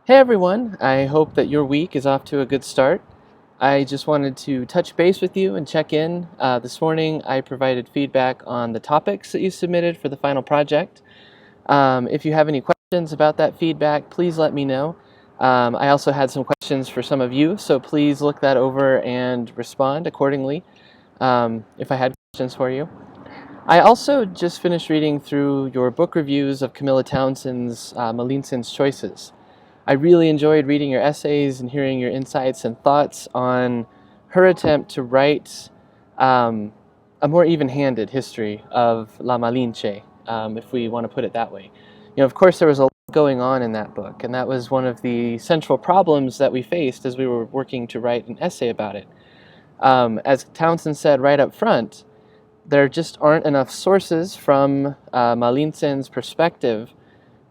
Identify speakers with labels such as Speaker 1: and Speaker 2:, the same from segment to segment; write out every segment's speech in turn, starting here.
Speaker 1: Hey everyone, I hope that your week is off to a good start. I just wanted to touch base with you and check in. This morning I provided feedback on the topics that you submitted for the final project. If you have any questions about that feedback, please let me know. I also had some questions for some of you, so please look that over and respond accordingly if I had questions for you. I also just finished reading through your book reviews of Camilla Townsend's Malinsin's Choices. I really enjoyed reading your essays and hearing your insights and thoughts on her attempt to write a more even-handed history of La Malinche, if we want to put it that way. Of course, there was a lot going on in that book, and that was one of the central problems that we faced as we were working to write an essay about it. As Townsend said right up front, there just aren't enough sources from Malinsin's perspective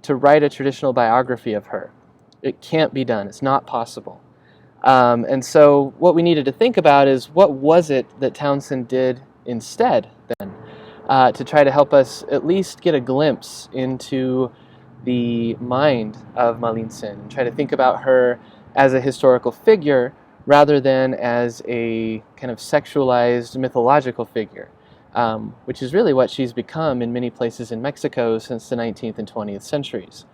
Speaker 1: to write a traditional biography of her. It can't be done. It's not possible. And so what we needed to think about is what was it that Townsend did instead then to try to help us at least get a glimpse into the mind of Malinsin and try to think about her as a historical figure rather than as a kind of sexualized mythological figure, which is really what she's become in many places in Mexico since the 19th and 20th centuries.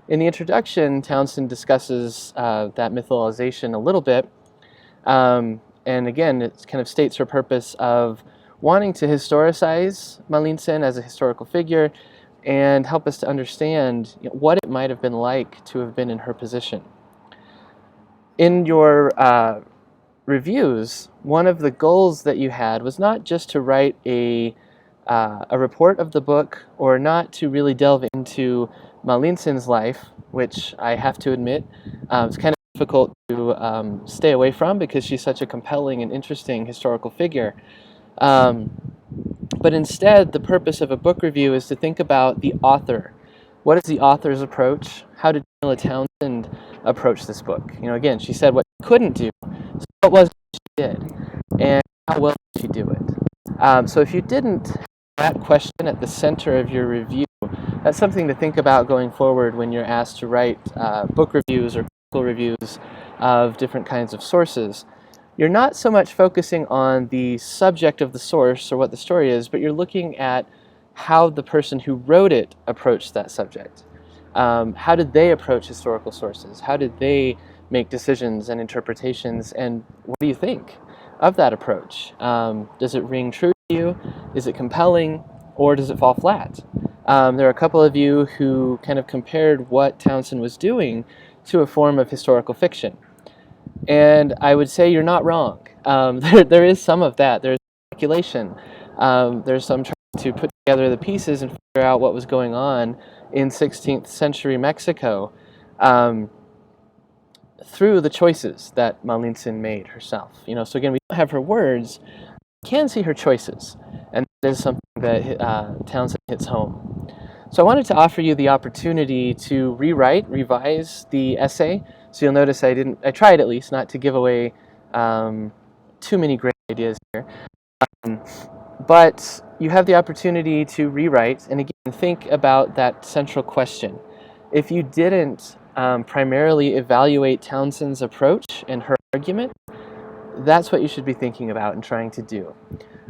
Speaker 1: In the introduction, Townsend discusses that mythologization a little bit, and again, it kind of states her purpose of wanting to historicize Malinsin as a historical figure and help us to understand what it might have been like to have been in her position. In your reviews, one of the goals that you had was not just to write a report of the book or not to really delve into Malinsin's life, which I have to admit it's kind of difficult to stay away from because she's such a compelling and interesting historical figure. But instead, the purpose of a book review is to think about the author. What is the author's approach? How did Camilla Townsend approach this book? Again, she said what she couldn't do, so what was it she did? And how well did she do it? So if you didn't have that question at the center of your review, that's something to think about going forward when you're asked to write book reviews or critical reviews of different kinds of sources. You're not so much focusing on the subject of the source or what the story is, but you're looking at how the person who wrote it approached that subject. How did they approach historical sources? How did they make decisions and interpretations? And what do you think of that approach? Does it ring true to you? Is it compelling? Or does it fall flat? There are a couple of you who kind of compared what Townsend was doing to a form of historical fiction. And I would say you're not wrong. There is some of that. There's speculation. There's some trying to put together the pieces and figure out what was going on in 16th century Mexico through the choices that Malinsin made herself. So again, we don't have her words, we can see her choices. And that is something that Townsend hits home. So I wanted to offer you the opportunity to revise the essay. So you'll notice I tried at least not to give away too many great ideas here. But you have the opportunity to rewrite and again think about that central question. If you didn't primarily evaluate Townsend's approach and her argument, that's what you should be thinking about and trying to do.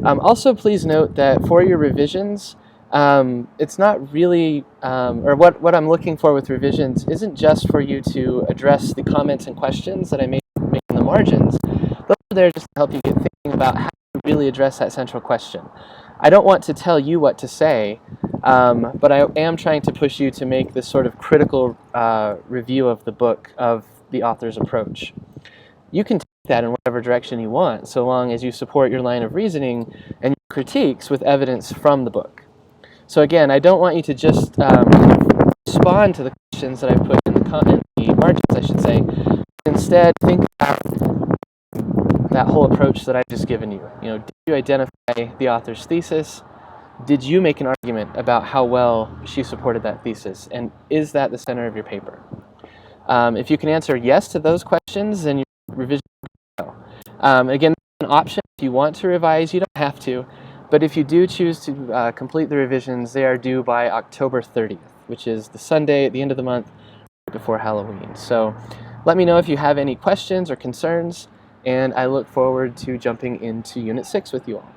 Speaker 1: Also, please note that for your revisions, it's not really, or what I'm looking for with revisions isn't just for you to address the comments and questions that I make in the margins. Those are there just to help you get thinking about how to really address that central question. I don't want to tell you what to say, but I am trying to push you to make this sort of critical review of the book, of the author's approach. You can take that in whatever direction you want, so long as you support your line of reasoning and your critiques with evidence from the book. So again, I don't want you to just respond to the questions that I put in the margins, I should say. Instead, think about that whole approach that I've just given you. Did you identify the author's thesis? Did you make an argument about how well she supported that thesis? And is that the center of your paper? If you can answer yes to those questions, then your revision will go. Again, an option if you want to revise, you don't have to. But if you do choose to complete the revisions, they are due by October 30th, which is the Sunday at the end of the month, before Halloween. So let me know if you have any questions or concerns, and I look forward to jumping into Unit 6 with you all.